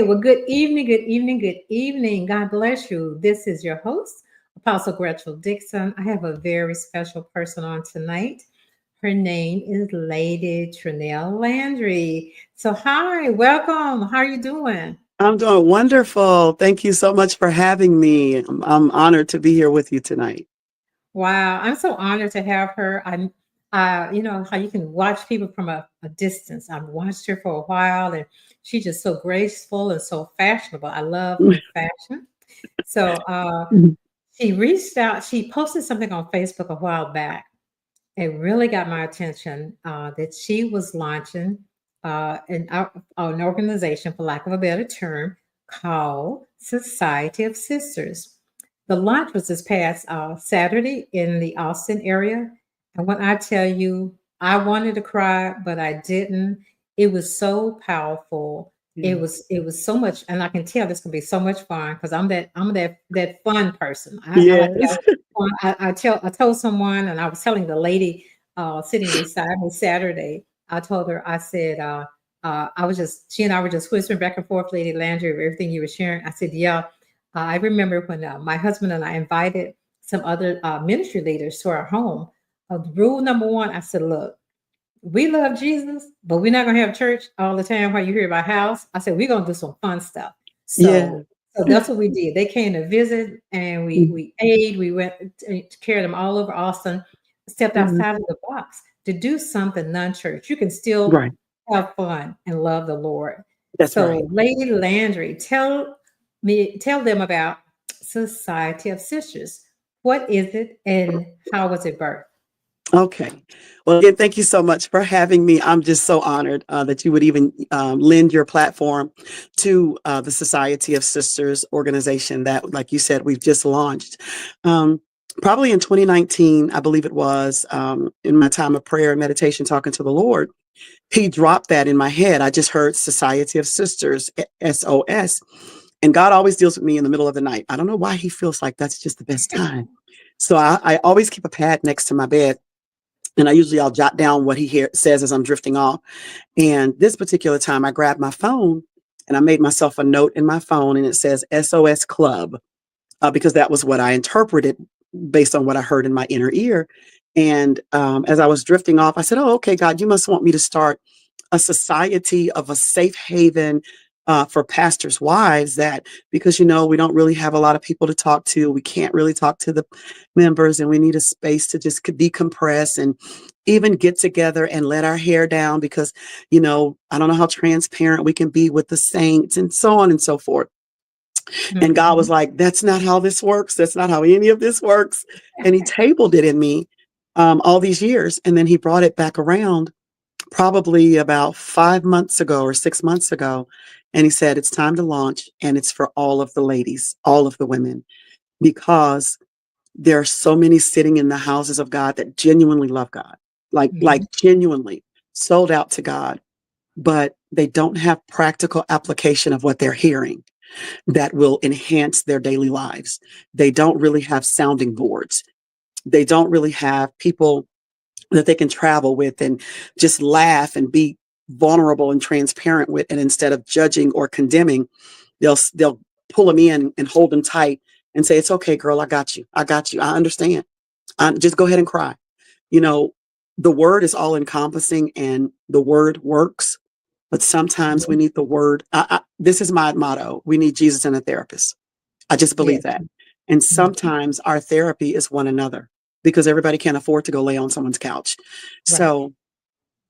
Well, good evening, good evening, good evening. God bless you. This is your host, Apostle Gretchel Dixon. I have a very special person on tonight. Her name is Lady Trenell Landry. So, hi, welcome. How are you doing? I'm doing wonderful. Thank you so much for having me. I'm honored to be here with you tonight. Wow, I'm so honored to have her. You know how you can watch people from a distance. I've watched her for a while, and she's just so graceful and so fashionable. I love her fashion. So, she reached out. She posted something on Facebook a while back. It really got my attention that she was launching an organization, for lack of a better term, called Society of Sisters. The launch was this past Saturday in the Austin area. And when I tell you, I wanted to cry, but I didn't. It was so powerful. Yeah. It was so much, and I can tell this can be so much fun because I'm that fun person. I like to Yes. have fun. I told someone, and I was telling the lady sitting beside me Saturday. I told her, I said, I was just she and I were just whispering back and forth, Lady Landry, of everything you were sharing. I said, yeah, I remember when my husband and I invited some other ministry leaders to our home. Rule number one, I said, look, we love Jesus, but we're not gonna have church all the time while you're here at my house. I said, we're gonna do some fun stuff. Yeah. So that's what we did. They came to visit and we ate, we went to carry them all over Austin, stepped Mhm. outside of the box to do something non-church. You can still Right. have fun and love the Lord. That's right. So Lady Landry, tell them about Society of Sisters. What is it and how was it birthed? Okay. Well, again, thank you so much for having me. I'm just so honored that you would even lend your platform to the Society of Sisters organization that, like you said, we've just launched. Um, Probably in 2019, I believe it was, in my time of prayer and meditation, talking to the Lord, He dropped that in my head. I just heard Society of Sisters, S.O.S. And God always deals with me in the middle of the night. I don't know why He feels like that's just the best time. So I always keep a pad next to my bed, and I'll jot down what says as I'm drifting off. And this particular time, I grabbed my phone and I made myself a note in my phone, and it says SOS Club, because that was what I interpreted based on what I heard in my inner ear. And as I was drifting off, I said, "Oh, okay, God, you must want me to start a society of a safe haven for pastors' wives, that because we don't really have a lot of people to talk to. We can't really talk to the members, and we need a space to just decompress and even get together and let our hair down because I don't know how transparent we can be with the saints and so on and so forth." And God was Mhm. like, "That's not how this works. That's not how any of this works." And He tabled it in me all these years, and then He brought it back around probably about 5 months ago or 6 months ago. And He said, "It's time to launch, and it's for all of the ladies, all of the women, because there are so many sitting in the houses of God that genuinely love God, like Mhm. genuinely sold out to God, but they don't have practical application of what they're hearing that will enhance their daily lives. They don't really have sounding boards. They don't really have people that they can travel with and just laugh and be vulnerable and transparent with. And instead of judging or condemning, they'll pull them in and hold them tight and say, "It's okay, girl. I got you. I got you. I understand. Just go ahead and cry." You know, the word is all encompassing and the word works, but sometimes we need the word. This is my motto. We need Jesus and a therapist. I just believe Yes. that. And Mhm. sometimes our therapy is one another, because everybody can't afford to go lay on someone's couch. Right. So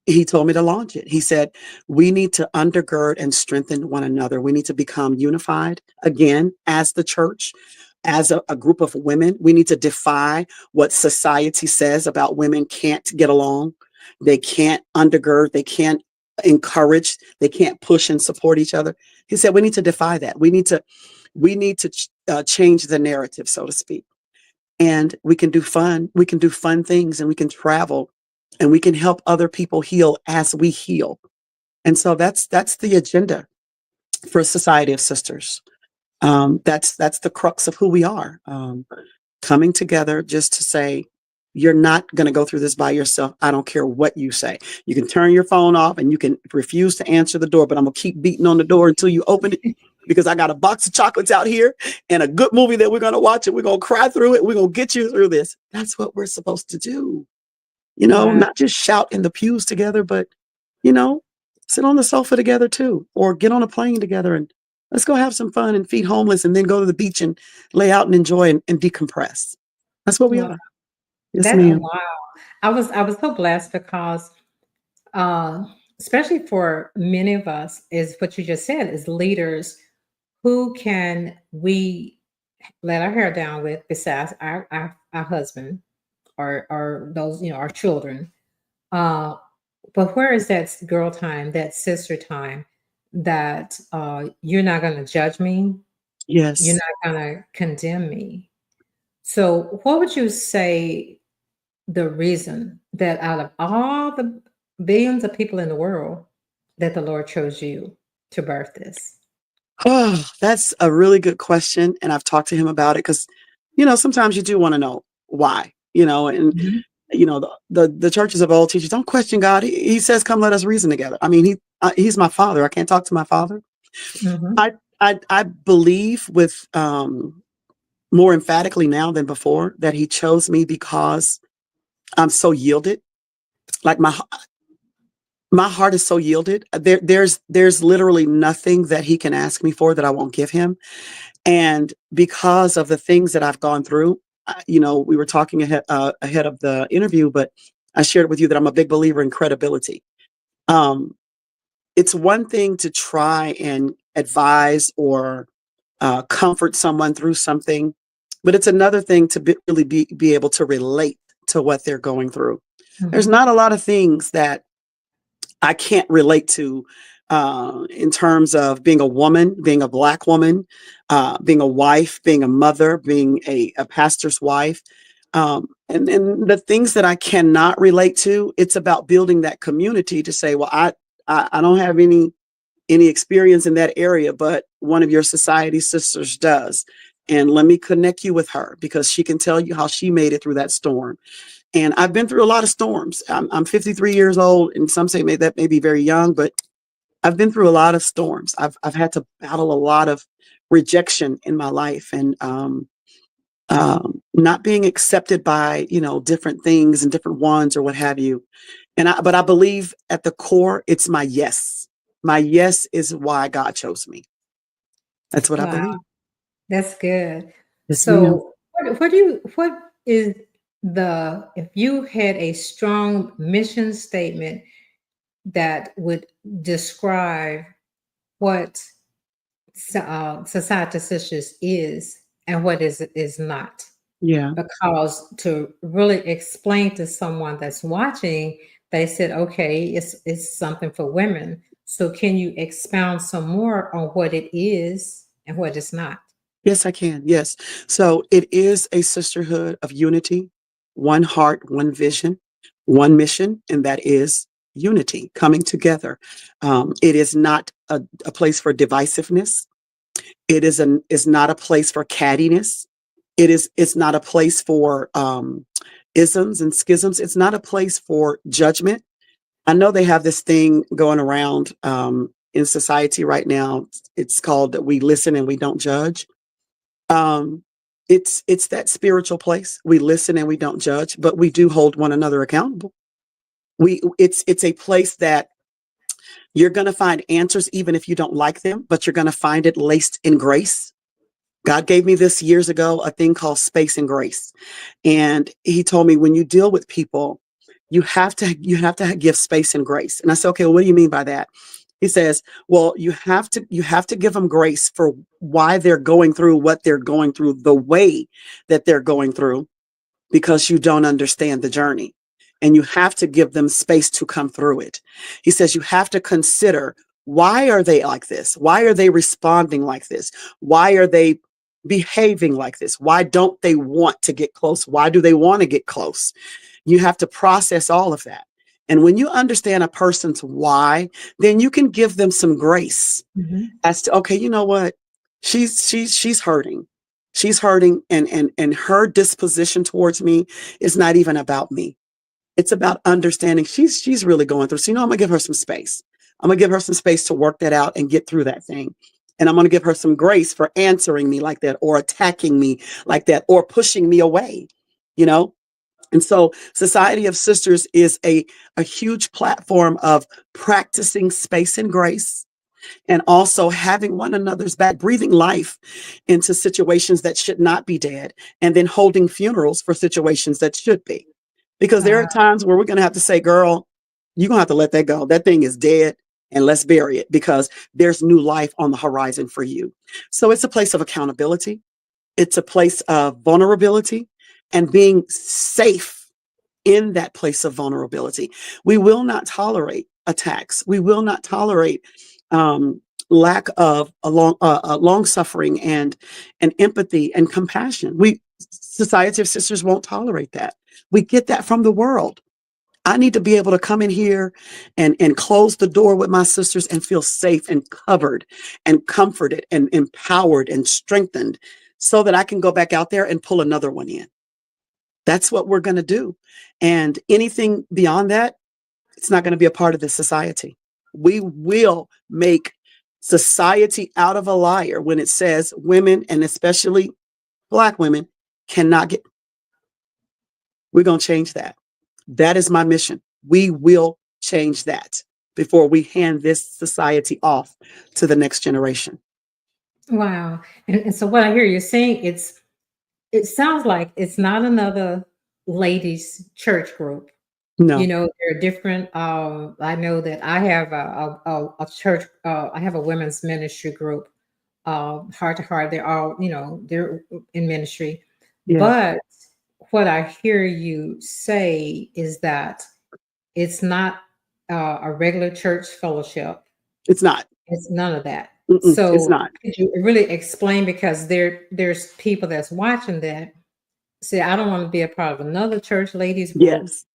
He told me to launch it. He said, "We need to undergird and strengthen one another. We need to become unified again as the church, as a group of women. We need to defy what society says about women can't get along. They can't undergird. They can't encourage. They can't push and support each other." He said, "We need to defy that. We need to change the narrative, so to speak. And we can do fun. We can do fun things, and we can travel, and we can help other people heal as we heal." And so that's the agenda for a Society of Sisters. That's the crux of who we are. Coming together just to say, You're not going to go through this by yourself. I don't care what you say. You can turn your phone off and you can refuse to answer the door, but I'm going to keep beating on the door until you open it, because I got a box of chocolates out here and a good movie that we're going to watch, and we're going to cry through it. We're going to get you through this. That's what we're supposed to do. Wow. Not just shout in the pews together, but, sit on the sofa together too, or get on a plane together and let's go have some fun and feed homeless and then go to the beach and lay out and enjoy and decompress. That's what we Wow. are. Yes, That ma'am. wow. I was so blessed because uh especially for many of us is what you just said is leaders who can we let our hair down with besides our husband or those, our children. Uh, but where is that girl time, that sister time that you're not going to judge me? You're Yes. not going to condemn me. So, what would you say the reason that out of all the billions of people in the world that the Lord chose you to birth this? Oh, that's a really good question. And I've talked to him about it because, sometimes you do want to know why, and, Mhm, the churches of old teachers don't question God. He says, come, let us reason together. I mean, he's my father. I can't talk to my father. mhm, I believe with, more emphatically now than before that he chose me because I'm so yielded. Like my heart is so yielded. There's literally nothing that he can ask me for that I won't give him. And because of the things that I've gone through, we were talking ahead of the interview, but I shared with you that I'm a big believer in credibility. Um, it's one thing to try and advise or comfort someone through something, but it's another thing to really be able to relate to what they're going through. There's mhm. not a lot of things that I can't relate to in terms of being a woman, being a Black woman, being a wife, being a mother, being a pastor's wife. And the things that I cannot relate to, it's about building that community to say, well, I don't have any experience in that area, but one of your society sisters does. And let me connect you with her because she can tell you how she made it through that storm. And I've been through a lot of storms. I'm 53 years old, and some say that may be very young, but I've been through a lot of storms. I've had to battle a lot of rejection in my life, and not being accepted by different things and different ones or what have you. But I believe at the core, it's my yes. My yes is why God chose me. That's what I Wow, believe. that's good. Yes, ma'am. So, what is if you had a strong mission statement that would describe what Society Sisters is and what is not? Yeah. Because to really explain to someone that's watching, they said, okay, it's something for women. So can you expound some more on what it is and what it's not? Yes, I can. Yes. So it is a sisterhood of unity, one heart, one vision, one mission, and that is unity, coming together. It is not a place for divisiveness. Is not a place for cattiness. It's not a place for isms and schisms. It's not a place for judgment. I know they have this thing going around in society right now. It's called that we listen and we don't judge. Um, it's that spiritual place. We listen and we don't judge, but we do hold one another accountable. It's a place that you're going to find answers even if you don't like them, but you're going to find it laced in grace. God gave me this years ago, a thing called space and grace. And he told me when you deal with people, you have to give space and grace. And I said, okay, well, what do you mean by that? He says, well, you have to give them grace for why they're going through what they're going through, the way that they're going through, because you don't understand the journey. And you have to give them space to come through it. He says you have to consider, why are they like this? Why are they responding like this? Why are they behaving like this? Why don't they want to get close? Why do they want to get close? You have to process all of that. And when you understand a person's why, then you can give them some grace Mhm. as to, okay, you know what? She's hurting. She's hurting, and her disposition towards me is not even about me. It's about understanding she's really going through. So, I'm gonna give her some space. I'm gonna give her some space to work that out and get through that thing. And I'm gonna give her some grace for answering me like that, or attacking me like that, or pushing me away, you know? And so Society of Sisters is a huge platform of practicing space and grace, and also having one another's back, breathing life into situations that should not be dead, and then holding funerals for situations that should be. Because there are Wow. times where we're going to have to say, girl, you're going to have to let that go. That thing is dead, and let's bury it, because there's new life on the horizon for you. So it's a place of accountability. It's a place of vulnerability and being safe in that place of vulnerability. We will not tolerate attacks. We will not tolerate um, lack of long suffering and empathy and compassion. Society of Sisters won't tolerate that. We get that from the world. I need to be able to come in here and close the door with my sisters and feel safe and covered and comforted and empowered and strengthened, so that I can go back out there and pull another one in. That's what we're going to do. And anything beyond that, it's not going to be a part of this society. We will make society out of a liar when it says women, and especially Black women, cannot get. We're going to change that. That is my mission. We will change that before we hand this society off to the next generation. Wow. And so what I hear you saying, it sounds like it's not another ladies church group. No. There are different. I know that I have a church. I have a women's ministry group, Heart to Heart. They're all, they're in ministry. Yes. But what I hear you say is that it's not a regular church fellowship. It's not. It's none of that. It's So not. could you really explain, because there's people that's watching that say, I don't want to be a part of another church ladies group, Yes.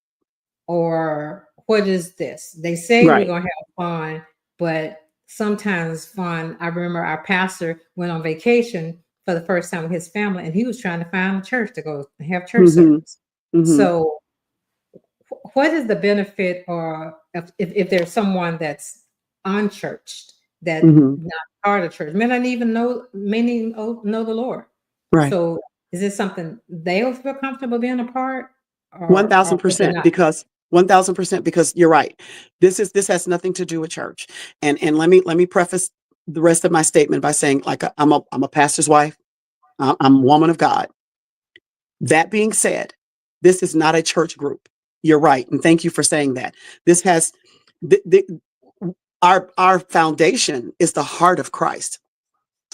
or what is this? They say we're Right. going to have fun, but sometimes fun. I remember our pastor went on vacation for the first time with his family, and he was trying to find a church to go have church Mm-hmm. service. Mm-hmm. So what is the benefit, or if there's someone that's unchurched, that Mm-hmm. not part of church, may not even know the Lord? Right. So is this something they'll feel comfortable being a part, or would they 1000%, not? because 1000%, because you're right. This has nothing to do with church. And let me preface the rest of my statement by saying, like, I'm a pastor's wife. I'm a woman of God. That being said, this is not a church group. You're right, and thank you for saying that. This has our foundation is the heart of Christ.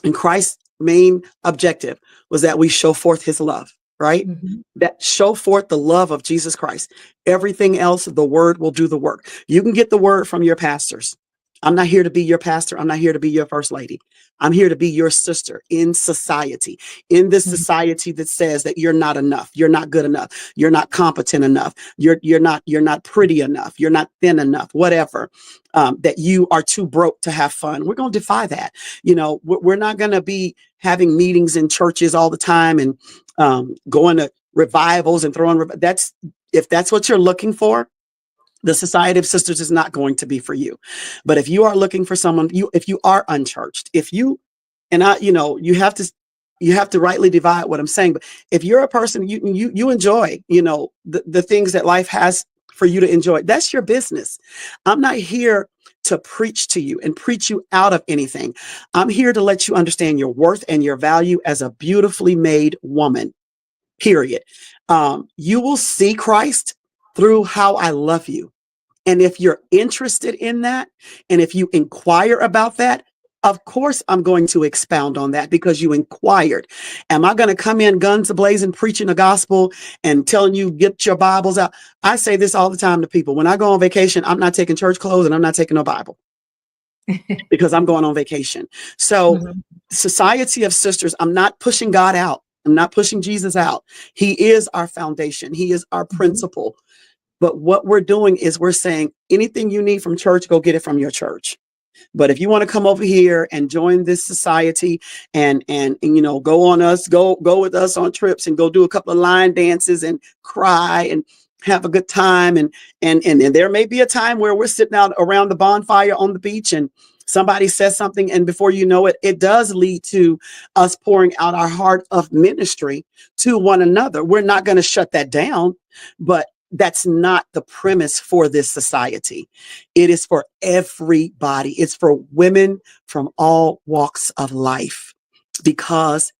And Christ's main objective was that we show forth his love, right? Mhm. That show forth the love of Jesus Christ. Everything else, the word will do the work. You can get the word from your pastors. I'm not here to be your pastor. I'm not here to be your first lady. I'm here to be your sister in society, in this Mhm. society that says that you're not enough. You're not good enough. You're not competent enough. You're not pretty enough. You're not thin enough, whatever. That you are too broke to have fun. We're going to defy that. We're not going to be having meetings in churches all the time and going to revivals and throwing. If that's what you're looking for, the Society of Sisters is not going to be for you. But if you are looking for someone, if you are unchurched, if you and I, you have to rightly divide what I'm saying. But if you're a person, you enjoy, the things that life has for you to enjoy, that's your business. I'm not here to preach to you and preach you out of anything. I'm here to let you understand your worth and your value as a beautifully made woman, period. You will see Christ through how I love you. And if you're interested in that, and if you inquire about that, of course, I'm going to expound on that because you inquired. Am I going to come in guns ablazing, preaching the gospel and telling you, get your Bibles out? I say this all the time to people. When I go on vacation, I'm not taking church clothes and I'm not taking no Bible because I'm going on vacation. So, Mhm. Society of Sisters, I'm not pushing God out. I'm not pushing Jesus out. He is our foundation. He is our Mhm. principle. But what we're doing is we're saying anything you need from church, go get it from your church. But if you want to come over here and join this society and go with us on trips and go do a couple of line dances and cry and have a good time, and there may be a time where we're sitting out around the bonfire on the beach and somebody says something, and before you know it, it does lead to us pouring out our heart of ministry to one another. We're not going to shut that down, but that's not the premise for this society. It is for everybody. It's for women from all walks of life, because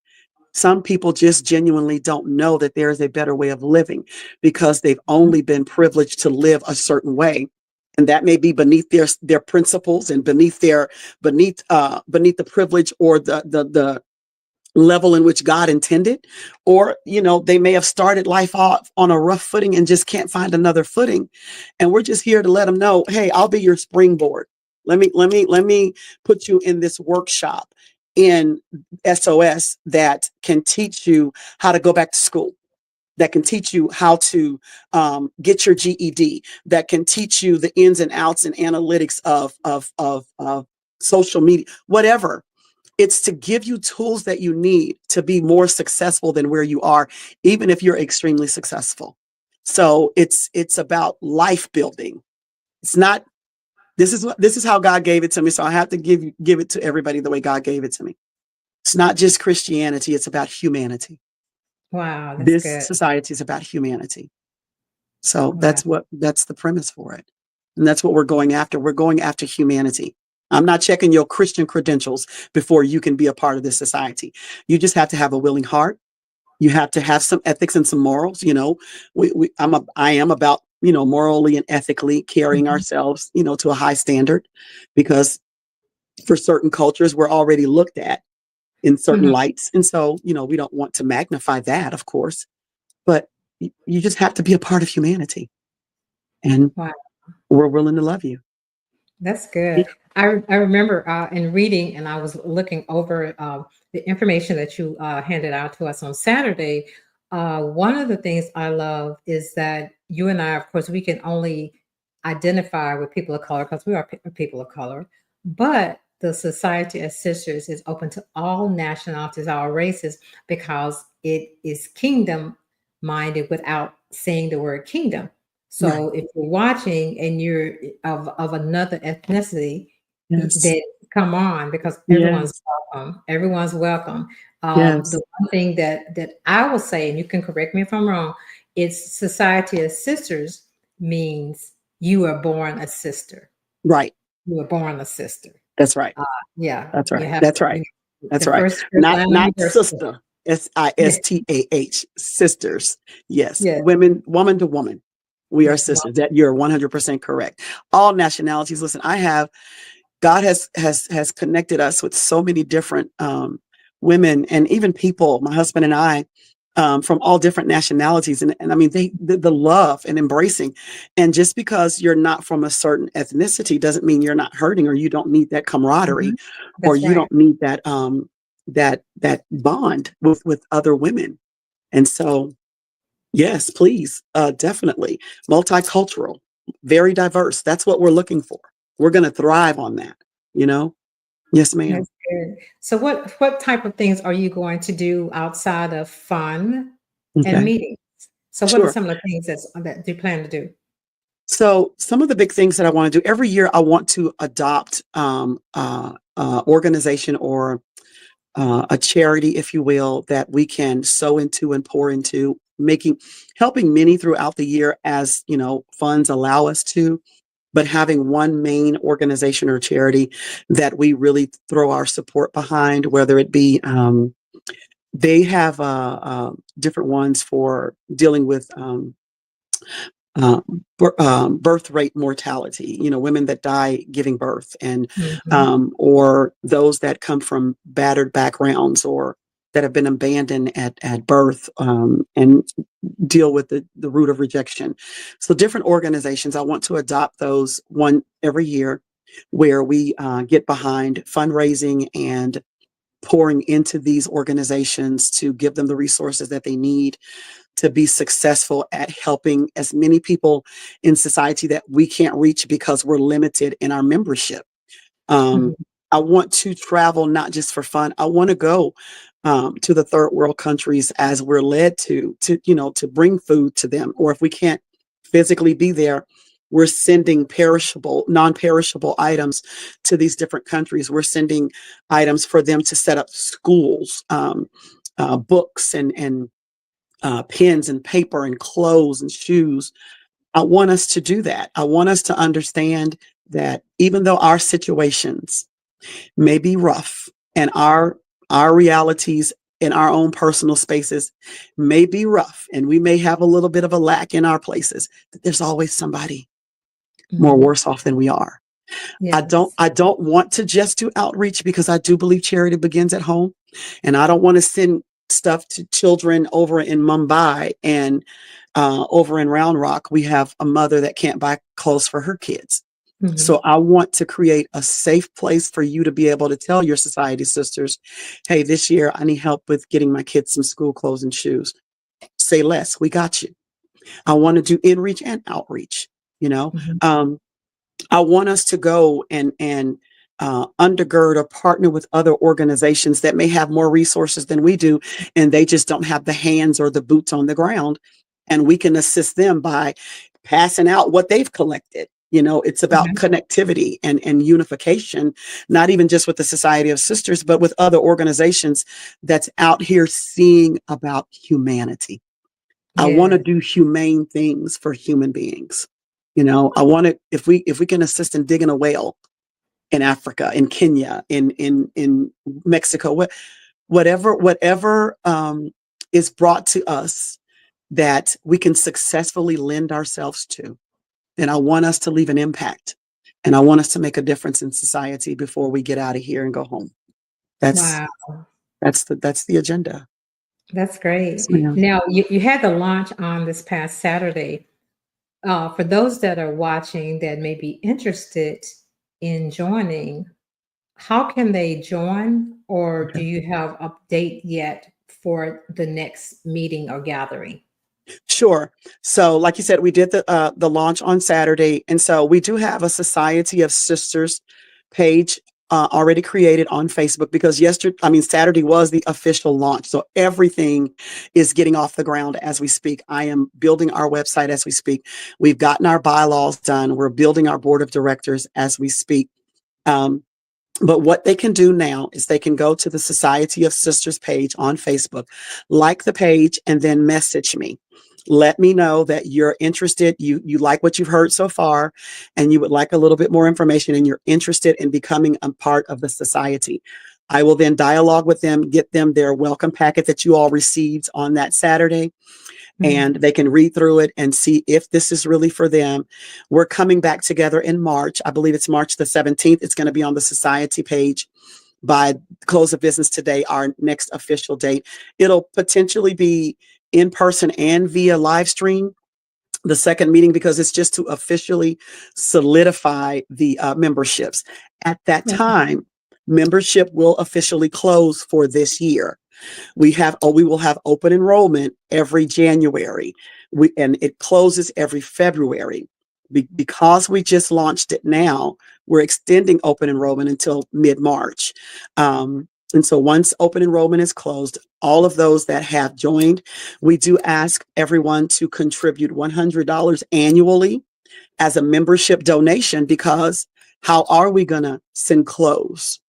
some people just genuinely don't know that there is a better way of living, because they've only been privileged to live a certain way. And that may be beneath their principles and beneath the privilege or the level in which God intended, or they may have started life off on a rough footing and just can't find another footing. And we're just here to let them know, hey, I'll be your springboard. Let me put you in this workshop in S.O.S that can teach you how to go back to school, that can teach you how to get your GED, that can teach you the ins and outs and analytics of social media, whatever. It's to give you tools that you need to be more successful than where you are, even if you're extremely successful. So it's about life building. It's not, this is how God gave it to me. So I have to give it to everybody the way God gave it to me. It's not just Christianity, it's about humanity. Wow, that's This good. society is about humanity. So Wow. that's the premise for it. And that's what we're going after. We're going after humanity. I'm not checking your Christian credentials before you can be a part of this society. You just have to have a willing heart. You have to have some ethics and some morals. I am about, morally and ethically carrying Mhm. ourselves, to a high standard, because for certain cultures, we're already looked at in certain Mhm. lights. And so, we don't want to magnify that, of course, but you just have to be a part of humanity. And Wow. we're willing to love you. That's good. I remember in reading, and I was looking over the information that you handed out to us on Saturday. One of the things I love is that you and I, of course, we can only identify with people of color because we are people of color, but the Society of Sisters is open to all nationalities, all races, because it is kingdom minded without saying the word kingdom. Right. So if you're watching and you're of another ethnicity, Yes. then come on, because everyone's Yes. welcome. Everyone's welcome. Yes. The one thing that I will say, and you can correct me if I'm wrong, it's Society of Sisters means you were born a sister. Right. You were born a sister. That's right. Uh, yeah, That's you right. have That's right. you That's the right. first Not line on not your birth certificate. sister. Yeah, SISTAH. Sisters. Yes. yeah. Woman to woman. We are sisters. That you're 100% correct. All nationalities. Listen, God has connected us with so many different women and even people, my husband and I, from all different nationalities. And I mean, the love and embracing. And just because you're not from a certain ethnicity doesn't mean you're not hurting, or you don't need that camaraderie, Mhm. or That's you right. don't need that bond with other women. And so, yes, please, definitely multicultural, very diverse. That's what we're looking for. We're going to thrive on that, you know? Yes, ma'am. That's good. So what type of things are you going to do outside of fun and Okay, meetings? So what are sure. some of the things that you plan to do? So some of the big things that I want to do every year, I want to adopt organization or a charity, if you will, that we can sow into and pour into, helping many throughout the year as funds allow us to. But having one main organization or charity that we really throw our support behind, whether it be they have different ones for dealing with uh, birth rate mortality, women that die giving birth, and Mhm. or those that come from battered backgrounds or that have been abandoned at birth, and deal with the root of rejection. So different organizations, I want to adopt those one every year, where we get behind fundraising and pouring into these organizations to give them the resources that they need to be successful at helping as many people in society that we can't reach because we're limited in our membership. Um, Mhm. I want to travel not just for fun. I want to go to the third world countries as we're led to to bring food to them. Or if we can't physically be there, we're sending perishable, non-perishable items to these different countries. We're sending items for them to set up schools, books, and pens and paper and clothes and shoes. I want us to do that. I want us to understand that even though our situations may be rough and our realities in our own personal spaces may be rough and we may have a little bit of a lack in our places, that there's always somebody more Mhm. worse off than we are. Yes. I don't want to just do outreach because I do believe charity begins at home. And I don't want to send stuff to children over in Mumbai and over in Round Rock. We have a mother that can't buy clothes for her kids. Mhm. So I want to create a safe place for you to be able to tell your society sisters, hey, this year I need help with getting my kids some school clothes and shoes. Say less, we got you. I want to do in-reach and outreach, you know. Mhm. I want us to go and undergird or partner with other organizations that may have more resources than we do, and they just don't have the hands or the boots on the ground, and we can assist them by passing out what they've collected. It's about Okay. connectivity and unification, not even just with the Society of Sisters, but with other organizations that's out here seeing about humanity. I want to Yeah. do humane things for human beings. I want to, if we can assist in digging a well in Africa, in Kenya, in Mexico, whatever is brought to us that we can successfully lend ourselves to, then I want us to leave an impact, and I want us to make a difference in society before we get out of here and go home. That's Wow. that's the agenda. That's Yes, great. ma'am. Now, you had the launch on this past Saturday. For those that are watching that may be interested in joining, how can they join, or do Okay. you have a date yet for the next meeting or gathering? Sure. So, like you said, we did the launch on Saturday, and so we do have a Society of Sisters page already created on Facebook because Saturday was the official launch. So everything is getting off the ground as we speak. I am building our website as we speak. We've gotten our bylaws done. We're building our board of directors as we speak. Um, but what they can do now is they can go to the Society of Sisters page on Facebook, like the page, and then message me. Let me know that you're interested, you like what you've heard so far, and you would like a little bit more information, and you're interested in becoming a part of the society. I will then dialogue with them, get them their welcome packet that you all received on that Saturday, Mhm. and they can read through it and see if this is really for them. We're coming back together in March. I believe it's March the 17th. It's going to be on the society page by close of business today, our next official date. It'll potentially be in person and via live stream, the second meeting, because it's just to officially solidify the memberships. At that Okay. time, membership will officially close for this year. We will have open enrollment every January. And it closes every February. Because we just launched it now, we're extending open enrollment until mid-March. And so once open enrollment is closed, all of those that have joined, we do ask everyone to contribute $100 annually as a membership donation, because how are we going to send clothes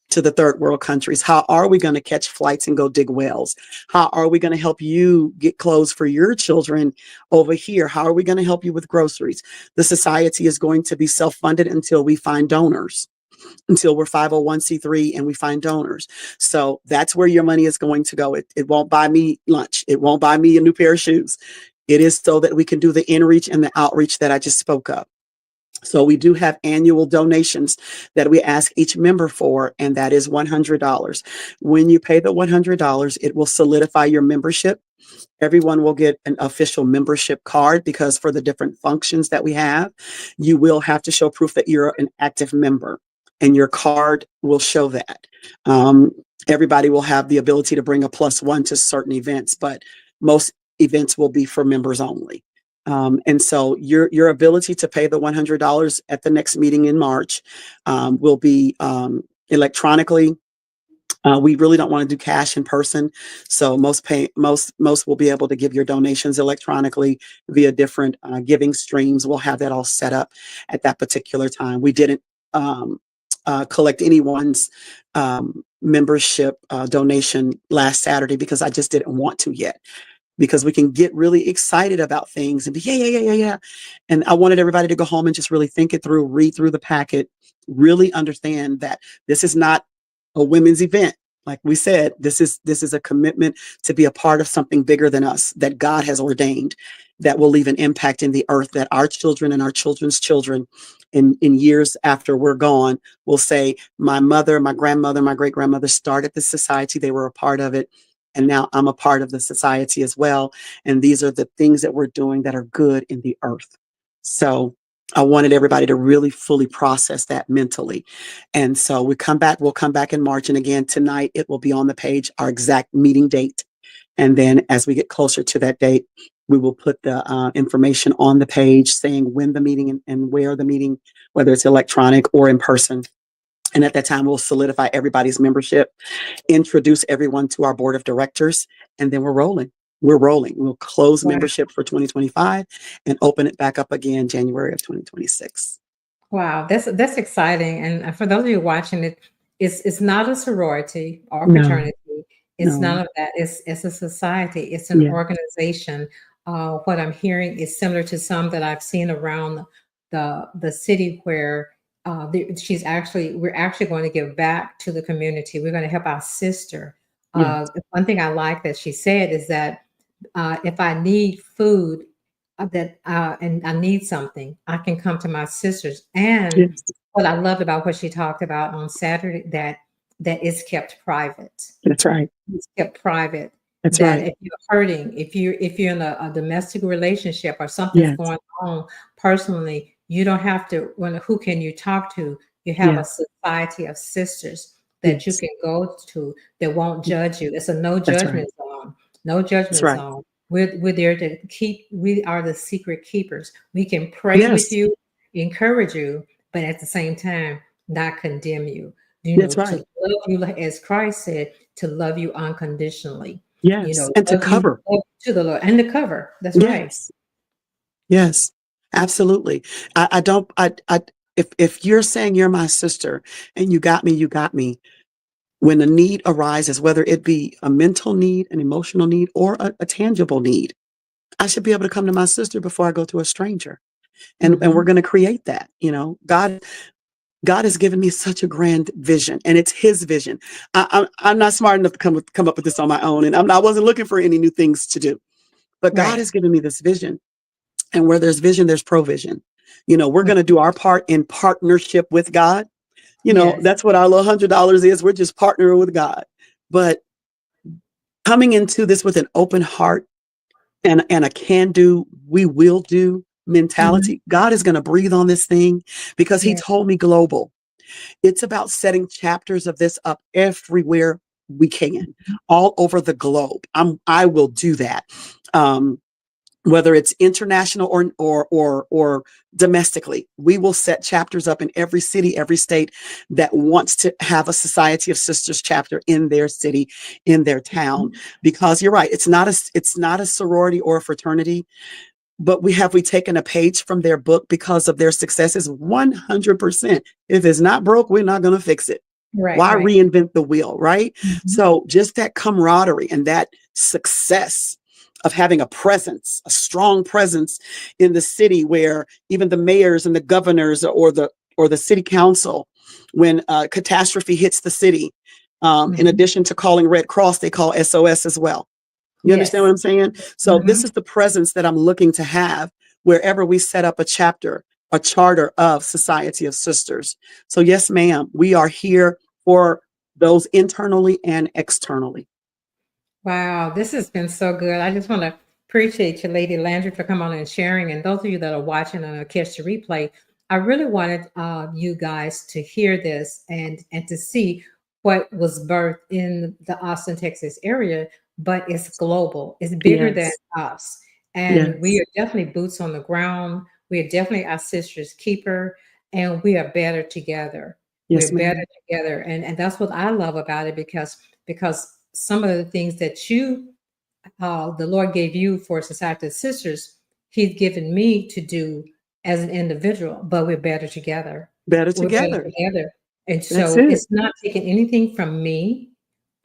to the third world countries? How are we going to catch flights and go dig wells? How are we going to help you get clothes for your children over here? How are we going to help you with groceries? The society is going to be self-funded until we find donors, until we're 501c3 and we find donors. So that's where your money is going to go. It won't buy me lunch. It won't buy me a new pair of shoes. It is so that we can do the in-reach and the outreach that I just spoke of. So we do have annual donations that we ask each member for, and that is $100. When you pay the $100, it will solidify your membership. Everyone will get an official membership card, because for the different functions that we have, you will have to show proof that you're an active member, and your card will show that. Um, Everybody will have the ability to bring a +1 to certain events, but most events will be for members only. And so your ability to pay the $100 at the next meeting in March will be electronically. We really don't want to do cash in person, so most will be able to give your donations electronically via different giving streams. We'll have that all set up at that particular time. We didn't collect anyone's membership donation last Saturday because I just didn't want to yet. Because we can get really excited about things and be, yeah. And I wanted everybody to go home and just really think it through, read through the packet, really understand that this is not a women's event. Like we said, this is a commitment to be a part of something bigger than us that God has ordained, that will leave an impact in the earth, that our children and our children's children in years after we're gone will say, my mother, my grandmother, my great grandmother started this society. They were a part of it. And now I'm a part of the society as well. And these are the things that we're doing that are good in the earth. So I wanted everybody to really fully process that mentally. And so we'll come back in March. And again, tonight it will be on the page, our exact meeting date. And then as we get closer to that date, we will put the information on the page saying when the meeting and where the meeting, whether it's electronic or in person. And at that time, we'll solidify everybody's membership, introduce everyone to our board of directors, and then we're rolling. We'll close Wow. membership for 2025 and open it back up again January of 2026. Wow, that's exciting. And for those of you watching it, it's not a sorority or No, fraternity. It's no. none of that. It's a society. It's an Yeah, organization. What I'm hearing is similar to some that I've seen around the city where we're actually going to give back to the community. We're going to help our sister. yeah, One thing I like that she said is that if I need food, and I need something, I can come to my sisters. And yes, what I loved about what she talked about on Saturday, that is kept private. that's right. It's kept private. That's That right. if you're hurting, if you're in a domestic relationship or something's Yes, going on personally, you don't have to. Who can you talk to? You have a yes, society of sisters that you yes, can go to that won't judge you. It's a no that's right. judgment zone. No That's judgment right. zone. We're there to keep. We are the secret keepers. We can pray with Yes, you, encourage you, but at the same time, not condemn you. that's To right. love you, as Christ said, to love you unconditionally. Yes. And to cover. Love to the Lord and the cover. That's right. Yes, yes, absolutely. I don't, if you're saying you're my sister and you got me, you got me. When a need arises, whether it be a mental need, an emotional need, or a tangible need, I should be able to come to my sister before I go to a stranger. And we're Mhm. going to create that. God has given me such a grand vision, and it's His vision. I'm not smart enough to come up with this on my own, and I wasn't looking for any new things to do. But God Right. has given me this vision, and where there's vision, there's provision. We're Mm. going to do our part in partnership with God. Yes. That's what our little $100 is. We're just partnering with God. But coming into this with an open heart and a can do, we will do Mhm. mentality, God is going to breathe on this thing because He Yeah. told me global. It's about setting chapters of this up everywhere we can, all over the globe. I will do that. Um, whether it's international or domestically, we will set chapters up in every city, every state that wants to have a Society of Sisters chapter in their city, in their town. Mhm. Because you're right, it's not a sorority or a fraternity, but we taken a page from their book because of their successes 100%. If it's not broke, we're not going to fix it. Right, Why right. reinvent the wheel, right? Mhm. So just that camaraderie and that success of having a strong presence in the city where even the mayors and the governors or the city council, when catastrophe hits the city, in Mhm. addition to calling Red Cross, they call SOS as well. You understand what Yes. I'm saying? So this Mhm. is the presence that I'm looking to have wherever we set up a chapter, a charter of Society of Sisters. So yes, ma'am, we are here for those internally and externally. Wow, this has been so good. I just want to appreciate you, Lady Landry, for coming on and sharing. And those of you that are watching and catch the replay, I really wanted you guys to hear this and to see what was birthed in the Austin, Texas area, but it's global. It's bigger than Yes. us. And we Yes. are definitely boots on the ground. We are definitely our sister's keeper, and we are better together. Yes, We're better ma'am. together, and that's what I love about it, because some of the things that the Lord gave you for Society of Sisters, He's given me to do as an individual, but we're better together. Better We're better together. together. And That's so it. it's not taking anything from me,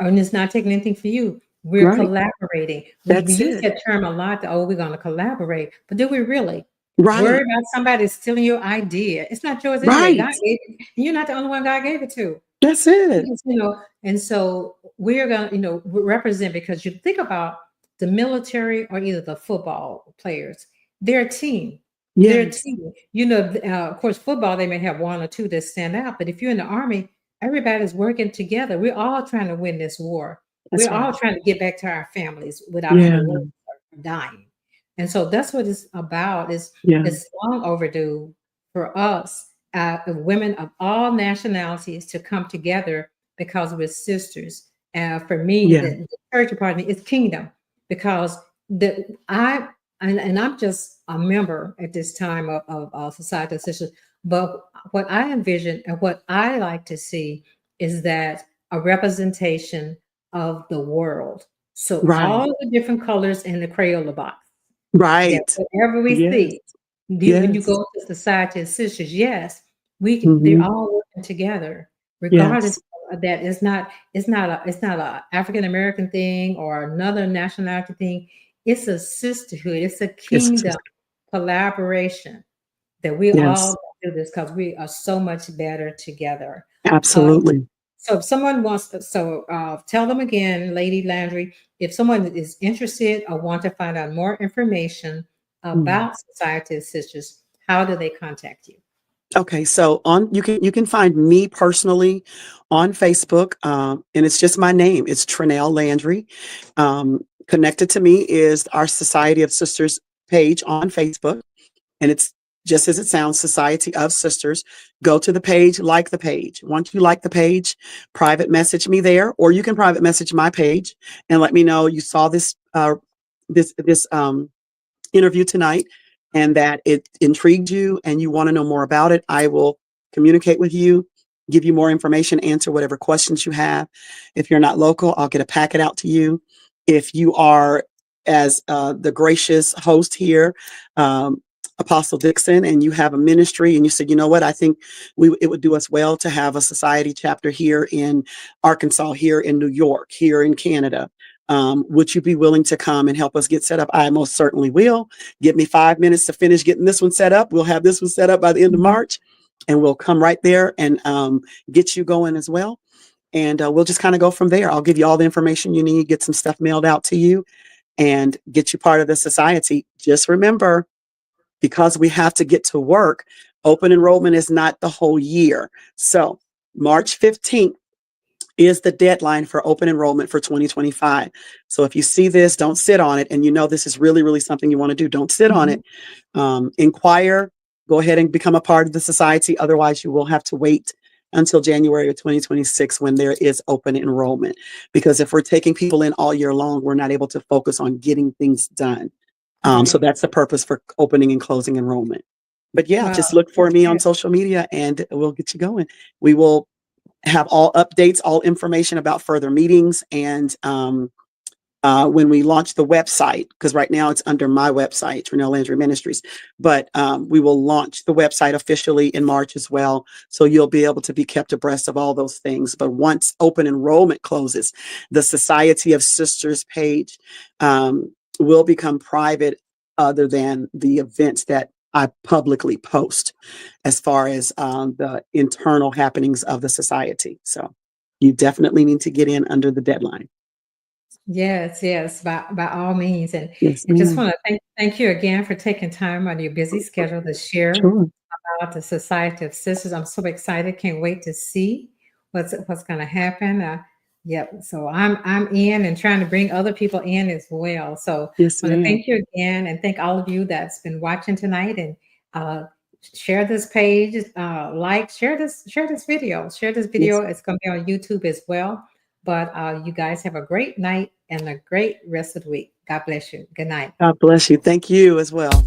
and it's not taking anything for you. We're Right. collaborating. We That's use it. that term a lot, oh, we're going to collaborate. But do we really? Worry Right. about somebody stealing your idea. It's not yours anyway. Right. God gave it. You're not the only one God gave it to. That's it. Because, and so we're going to, represent, because you think about the military or either the football players, they're a team. They're a Yes. team. Of course, football, they may have one or two that stand out, but if you're in the army, everybody's working together. We're all trying to win this war. That's We're right. all trying to get back to our families without Yeah. having work or dying. And so that's what it's about. Yeah. It's long overdue for us, women of all nationalities, to come together because we're sisters. For me, Yeah. the church part of me is kingdom, because and I'm just a member at this time of Society of Sisters. But what I envision and what I like to see is that a representation of the world. So Right. all the different colors in the Crayola box, that Right. whatever we Yes. see, when you Yes. go to Society of Sisters, yes, they're Hmm. all working together, regardless Yes. of that. It's not a African American thing or another nationality thing. It's a sisterhood. It's a It's kingdom just, collaboration that we yes. all do this because we are so much better together. Uh, Absolutely. so if someone wants to, tell them again, Lady Landry, if someone is interested or want to find out more information Mm. about Society of Sisters, how do they contact you? Okay, so on you can find me personally on Facebook, and it's just my name. It's Trenell Landry. Connected to me is our Society of Sisters page on Facebook, and it's just as it sounds, Society of Sisters. Go to the page, like the page. Once you like the page, private message me there, or you can private message my page and let me know you saw this interview tonight and that it intrigued you and you want to know more about it. I will communicate with you, give you more information, answer whatever questions you have. If you're not local, I'll get a packet out to you. If you are, as the gracious host here, Apostle Dixon, and you have a ministry and you said, you know what, I think it would do us well to have a society chapter here in Arkansas, here in New York, here in Canada. Would you be willing to come and help us get set up? I most certainly will. Give me 5 minutes to finish getting this one set up. We'll have this one set up by the end of Mhm. March, and we'll come right there and get you going as well. And we'll just kind of go from there. I'll give you all the information you need, get some stuff mailed out to you, and get you part of the society. Just remember, because we have to get to work, open enrollment is not the whole year. So March 15th is the deadline for open enrollment for 2025. So if you see this, don't sit on it. And you know this is really, really something you want to do. Don't sit on Mhm. it. Inquire, go ahead and become a part of the society. Otherwise, you will have to wait until January of 2026 when there is open enrollment. Because if we're taking people in all year long, we're not able to focus on getting things done. So Right. that's the purpose for opening and closing enrollment. But yeah, Wow. just look for That's me on good. social media and we'll get you going. We will have all updates, all information about further meetings, and when we launch the website, because right now it's under my website, Trenell Landry Ministries, but we will launch the website officially in March as well. So you'll be able to be kept abreast of all those things. But once open enrollment closes, the Society of Sisters page will become private, other than the events that I publicly post as far as the internal happenings of the society. So you definitely need to get in under the deadline. Yes, yes, by all means. And Yes, I just ma'am. want to thank you again for taking time out of your busy schedule to share Sure. about the Society of Sisters. I'm so excited. Can't wait to see what's going to happen. Yep. So I'm in and trying to bring other people in as well. So Yes, I want to ma'am. thank you again and thank all of you that's been watching tonight, and uh, share this page, share this Yes. video. It's going to be on YouTube as well. But you guys have a great night and a great rest of the week. God bless you. Good night. God bless you. Thank you as well.